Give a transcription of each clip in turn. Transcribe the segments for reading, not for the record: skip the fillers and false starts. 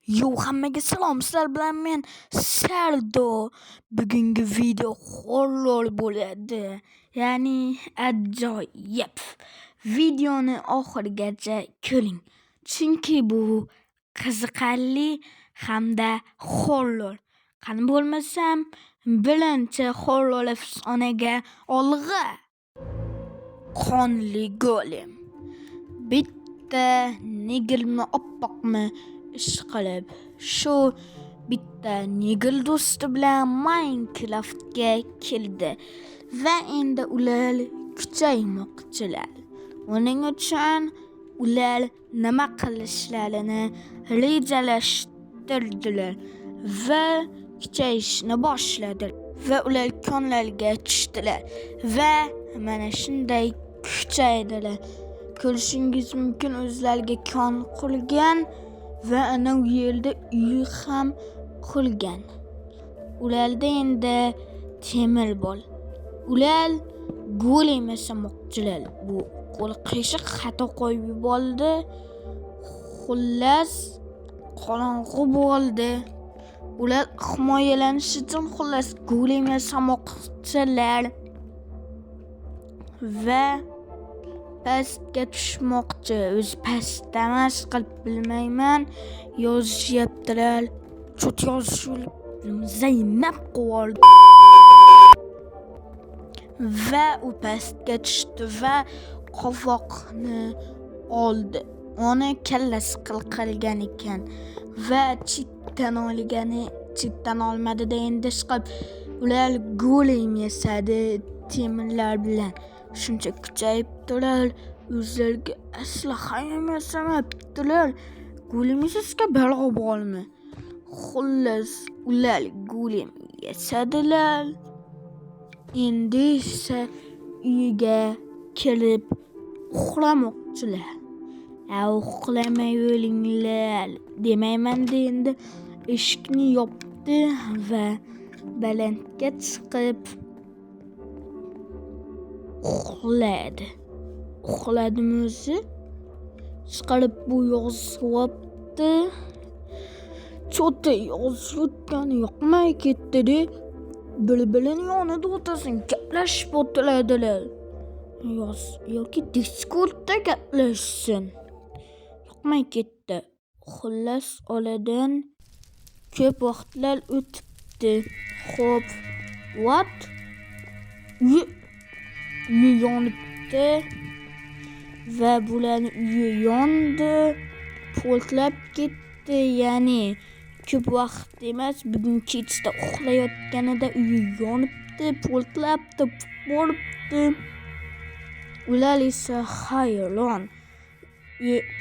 Hammaga salom, sizlar bilan men Sardo. Bugungi video horror bo'ladi. Ya'ni ajoyib. Videoni oxirigacha ko'ring. Chunki bu qiziqarli hamda horror. Qani bo'lmasam, birinchi horror afsonaga olg'a. Qonli golem. Bitta nigilni oppoqmi ishqilib shu bitta nigil do'sti bilan Minecraftga keldi va endi ular kuchaymoqchilar. Uning uchun ular nima qilishlarini rejalashtirdilar va kuchayishni boshladilar va ular konlarga tushdilar va mana shunday kuchaydilar. Ko'rishingiz mumkin, o'zlariga kon qurgan va ana u yerda uy ham qurgan. Ularda endi temir bor. Ular golem yasamoqchilar. Bu qo'rqishi xato qo'yib yubordi. Xullas qorong'u bo'ldi. Ular himoyalanish uchun golem yasamoqchilar va pastga tushmoqchi. O'zi pastda emas, qilib bilmayman, yozishyaptilar. Cho't yozishib zaynab qo'ydi va u pastga tushdi va qovoqni oldi. Uni kallasi qilgan ekan va chitdan olmadi-da, endi chiqib ular golem yasadi temirlar bilan. Shuncha kuchayibdilar, o'zlariga aslaha ham yasamabdilar. Golem yasashga balo bormi? Xullas ular golem yasadilar. Endi esa uyga kelib uxlamoqchilar. Uxlamay o'linglar demayman-da, endi eshikni yopdi va balandga chiqib uxladimi o'zi? Chiqarib bu yozibdi. Cho'ta yozayotgani yoqmay ketdi-da. Bir-birini yonida o'tirsin, gaplashib o'tiradilar. Yoki Discordda gaplashsin. Yoqmay ketdi. Xullas oradan ko'p vaqtlar o'tibdi. Xo'p, what? Uyi yonibdi va bularning uyi yondi, portlab ketdi. Ya'ni ko'p vaqt emas, bugun kechda uxlayotganida uyi yonibdi, portlabdi, bo'libdi. Ular esa hayron,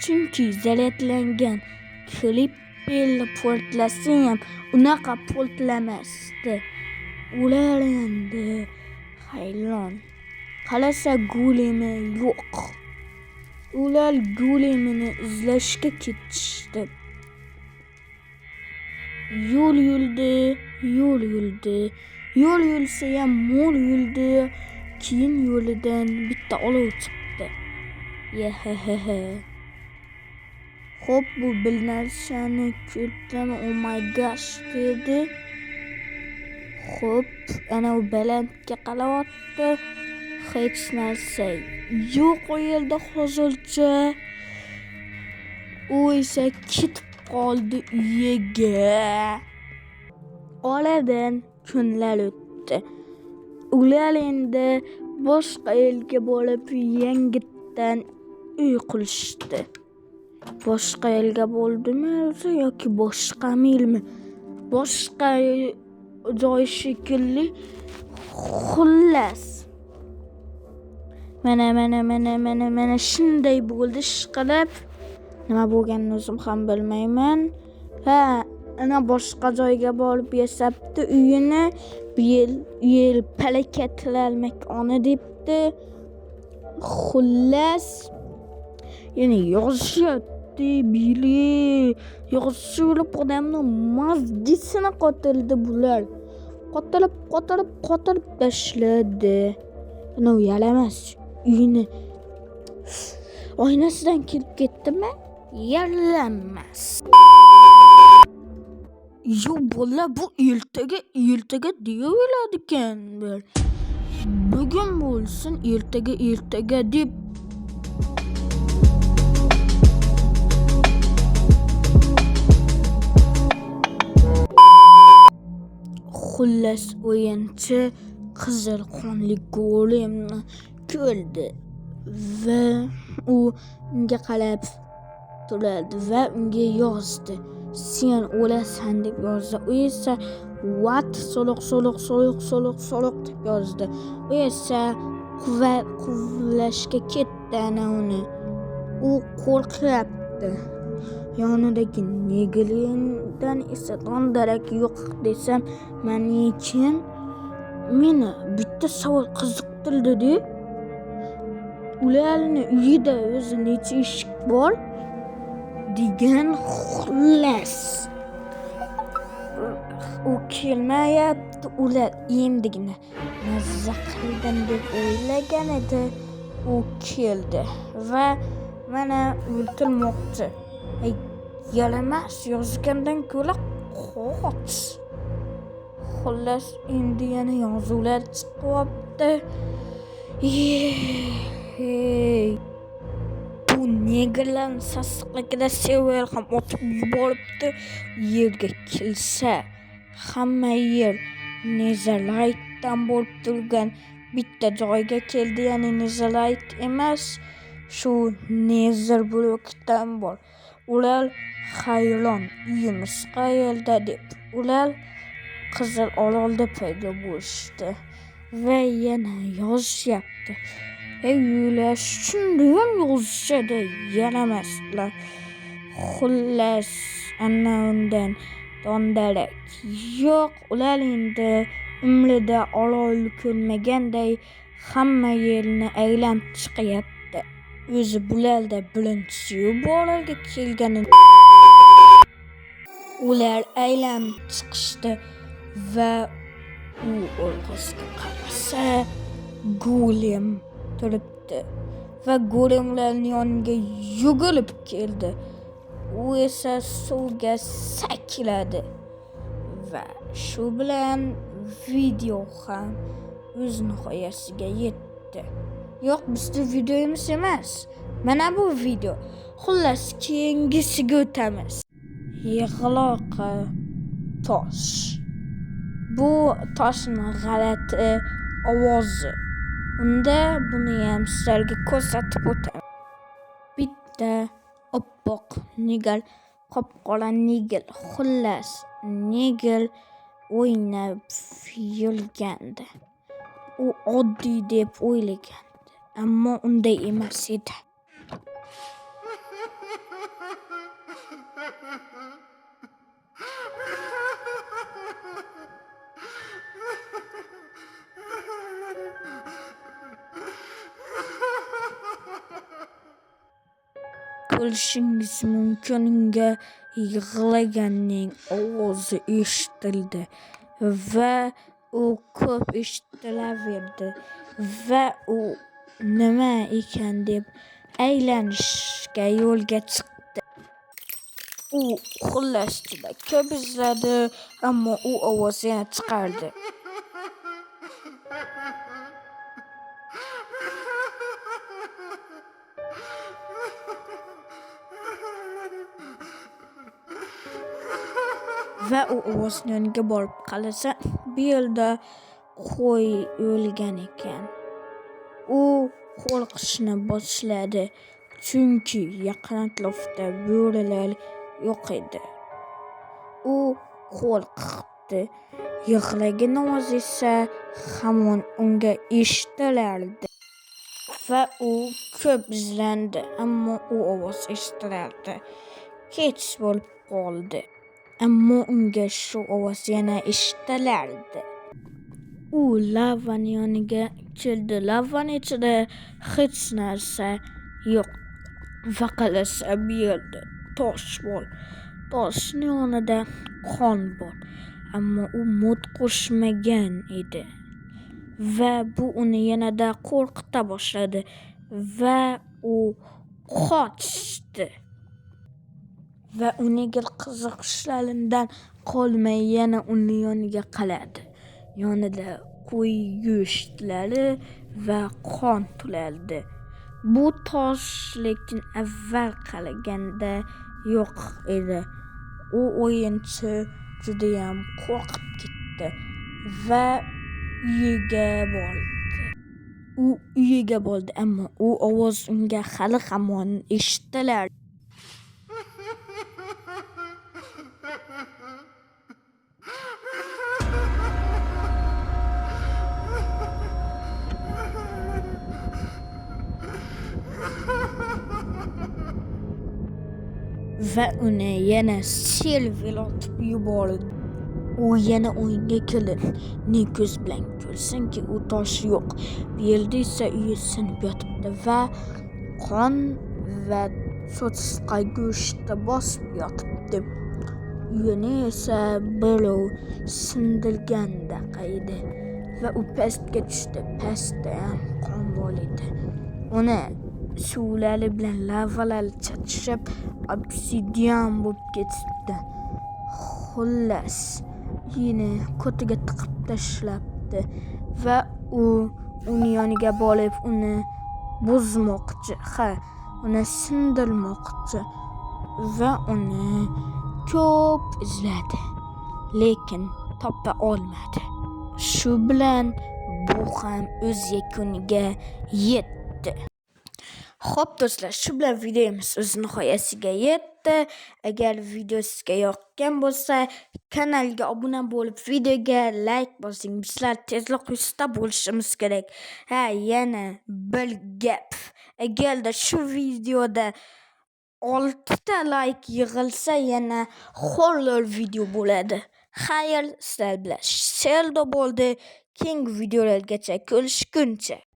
chunki zaryadlangan Creeper portlasa ham unaqa portlamasdi. Ular endi hayron. Qarasa golemi yo'q. Ular golemini izlashga ketishdi. Yo'l yursa ham mo'l yurdi. Keyin yo'lidan bitta olov chiqdi. Xo'p, bu bir narsani ko'rdim. Oh my gosh dedi. Xo'p, ana u balandga qarayapti. Hech narsa yo'q u yerda hozircha. U esa ketib qoldi uyiga. Oradan kunlar o'tdi. Ular endi boshqa elga borib yangitdan uy qurishdi. Boshqa elga bo'ldimi o'zi yoki boshqa milmi? Boshqa joy shekilli. Xullas mana shunday bo'ldi ishqilib. Nima bo'lganini o'zim ham bilmayman. Ana boshqa joyga borib yasabdi uyini. Bu yil palakatlar makoni debdi. Xullas yana yozishyapti biri. Yozishib odamning mazgisini qotildi bular. Qotilib tashladi. Ana u yalamas uyini oynasidan kelib ketdimi? Yaralanmas. Xullas bu ertaga deyaveradi ekan. Bugun bo'lsin, ertaga deb xullas o'yinchi qizil qonli golemni ko'rdi va u unga qarab turadi va unga yozdi. Sen o'lasan deb yozdi. U esa what soluq deb yozdi. U esa quvlashga ketdi uni. U qo'rqyapti. Yonidagi Negelindan esa darak yo'q desam, meni bitta savol qiziqtirdi-da. Ularning uyida o'zi necha eshik bor degan. Xullas u kelmayapti. Ular endigina mazza qildim deb o'ylagan edi. U keldi va mana o'ltirmoqchi. Yalamas yozgandan ko'ra qo'rt. Xullas endi yana yozuvlar chiqyapti. Bu negerlar sassiqligida Sever ham otib yuboribdi. Yerga kelsa hamma yer Nezaraytdan bo'lib turgan bitta joyga keldi. Ya'ni Nezarayt emas, shu Nezer blokdan bor. Ular hayron, uyimiz qayerda deb. Ular Qizil orolda paydo bo'lishdi va yana yozishyapti. Ular shunda ham yozishadi, yaramaslar. Xullas ana undan dondarak yo'q. Ular endi umrida orolni ko'rmaganday hamma yerni aylanib chiqyapti. O'zi bularda birinchisi bu orolga kelgani. Ular aylanib chiqishdi va u orqasiga qarasa golem turibdi va golem ularning yoniga yugurib keldi. U esa suvga sakradi va shu bilan video ham o'z nihoyasiga yetdi. Yo'q, bizning videomiz emas. Mana bu video. Xullas keyingisiga o'tamiz. Yig'loqi tosh. Bu toshning g'alati ovozi. Unda buni ham sizlarga ko'rsatib o'taman. Bitta oppoq nigel, qop-qora nigel. Xullas nigel o'ynab yurgandi. U oddiy deb o'ylagandi, ammo unday emas edi. Ko'rishingiz mumkin, unga yig'laganning ovozi eshitildi va u ko'p eshitilaverdi va u nima ekan deb aylanishga yo'lga chiqdi. U xullas juda ko'p izladi, ammo u ovoz yana chiqardi. Va u ovozning yoniga borib qarasa, bu yerda qo'y o'lgan ekan. U qo'rqishni boshladi, chunki yaqin atrofda bo'rilar yo'q edi. U qo'rqdi. Yig'lagan ovoz esa hamon unga eshitilardi va u ko'p izlandi, ammo u ovoz eshitilardi. Kech bo'lib qoldi, ammo unga shu ovoz yana eshitilardi. U lavaning yoniga keldi. Lavaning ichida hech narsa yo'q. Va qarasa bu yerda tosh bor. Toshning yonida qon bor, ammo u mut qo'shmagan edi. Va bu uni yanada qo'rqita boshladi va u qochdi. Va uning qiziqishlaridan qolmay yana uni yoniga qaradi. Yonida qo'y go'shtlari va qon turardi. Bu tosh lekin avval qaraganda yo'q edi. U o'yinchi judayam qo'rqib ketdi va uyiga bordi, ammo u ovoz unga hali hamon eshitilardi. Va uni yana selvilatib yubordi. U yana o'yinga kelib, ne ko'z bilan ko'rsinki, u tosh yo'q. Bu yerda esa uyi sinib yotibdi va qon va cho'chqa go'shti bosib yotibdi. Uyini esa birov sindirgandaqa edi va u pastga tushdi. Pastda ham qon bor edi. Uni suvlari bilan lavalari chachishib, obsidian bo'lib ketibdi. Xullas, uyini ko'tiga tiqib tashlabdi va uni yoniga borib uni buzmoqchi, uni sindirmoqchi va uni ko'p izladi, lekin topa olmadi. Shu bilan bu ham o'z yakuniga yetdi. Xo'p do'stlar, shu bilan videomiz o'z nihoyasiga yetdi. Agar video sizga yoqqan bo'lsa, kanalga obuna bo'lib, videoga like bosing. Bizlar tezroq 100 ta bo'lishimiz kerak. Yana bir gap. Agarda shu videoda 6 ta like yig'ilsa, yana horror video bo'ladi. Xayr, sizlar bilan Sherdo bo'ldi. Keyingi videolargacha ko'rishguncha.